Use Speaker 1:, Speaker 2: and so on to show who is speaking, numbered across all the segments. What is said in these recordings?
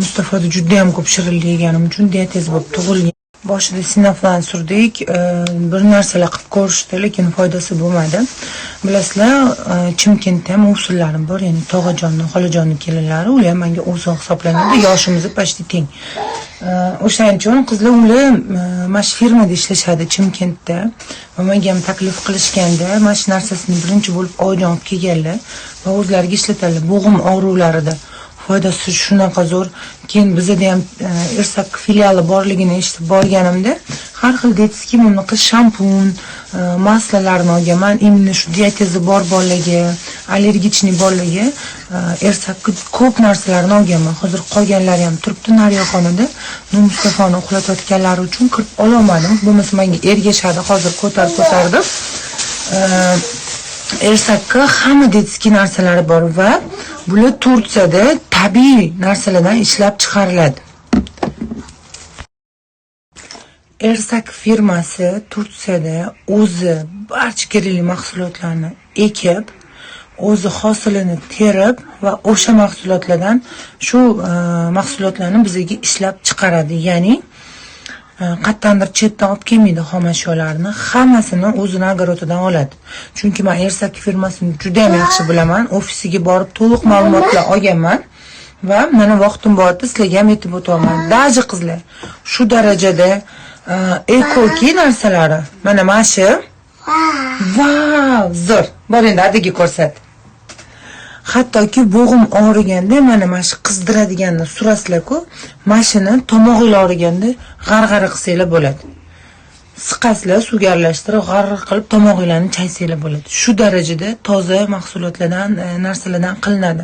Speaker 1: Mustafoda juda ham ko'p shirinlik yeganim uchun diatez bo'lib tug'ilgan. Boshida sinoflan surdik, bir narsalar qilib ko'rishdi, lekin foydasi bo'lmadi. Bilasizlar, Chimkentda ham usullarim bor, ya'ni tog'ajonning, xolajonning kelinlari, ular ham menga o'zog hisoblanganda yoshimiz почти teng. O'shaning uchun qizlar ular mana shu firmada ishlashadi Chimkentda. Va menga ham taklif qilishganda, mana shu narsasini birinchi bo'lib oydin olib kelganlar va o'zlariga ishlatadilar bo'g'im og'ruvlarida. Foydasi shunaqa zo'r. Keyin bizda ham Ersak filiali borligini eshitib borganimda, har xil detskiy shampun, maslalarni olganman. Imенно shu diatezi bor bolaga, allergichni bolaga Ersak ko'p narsalarni olganman. Hozir qolganlari ham turibdi naryoqxonada. Mustafoni uxlatayotganlari uchun kirib ololmadim. Bo'lmasa menga ergashadi, hozir ko'tardi. Ersakka hamma detskiy narsalari bor va bular Turkiyada tabiiy narsalardan ishlab chiqariladi. Ersak firmasi Turkiyada o'zi barcha kerakli mahsulotlarni ekib, o'zi hosilini terib va o'sha mahsulotlardan shu mahsulotlarni bizga ishlab chiqaradi. Ya'ni qattandir chetdan olib kelmaydi xomashyolarni, hammasini o'zini agorotidan oladi. Chunki men Ersak firmasini juda ham yaxshi bilaman, ofisiga borib to'liq ma'lumotlar olganman va meni vaqtim borda sizlarga ham aytib o'taman. Daji qizlar, shu darajada ekoki narsalari. Mana shu. Vau, zo'r. Bor endi adiga ko'rsat. Hattoki bo'g'im og'riganda mana shu qizdiradiganni surasizlar-ku, mashina tomog'inglar og'riganda g'arg'ara qilsanglar bo'ladi. Siqasizlar, suvga aralashtirib, g'arg'ar qilib tomog'inglarni chaysanglar bo'ladi. Shu darajada toza mahsulotlardan, narsalardan qilinadi.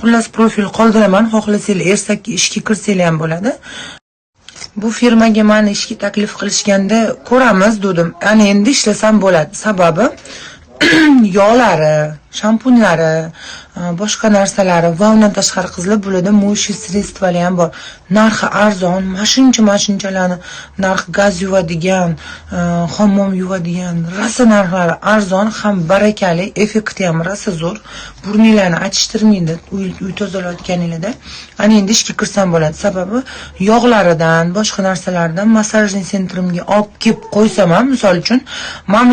Speaker 1: Xullas, profil qoldiraman, xohlasanglar Ersakka ishga kirsanglar ham bo'ladi. Bu firmaga meni ishga taklif qilishganda ko'ramiz dedim. Ana endi ishlasam bo'ladi. Sababi yog'lari, shampunlari, boshqa narsalari va undan tashqari qizlar bularda mo'shi sredstvalar ham bor. Narxi arzon, mashinalarni narxi gaz yuvadigan, hammom yuvadigan, rosa narxlari arzon, ham barakali, effekti ham rosa zo'r. Burninglarni achishtirmaydi uy tozalayotganingizda. Ana endi ishga kirsam bo'ladi. Sababi yog'laridan, boshqa narsalardan massajning sentrimga olib kelib qo'ysam ham, misol uchun, men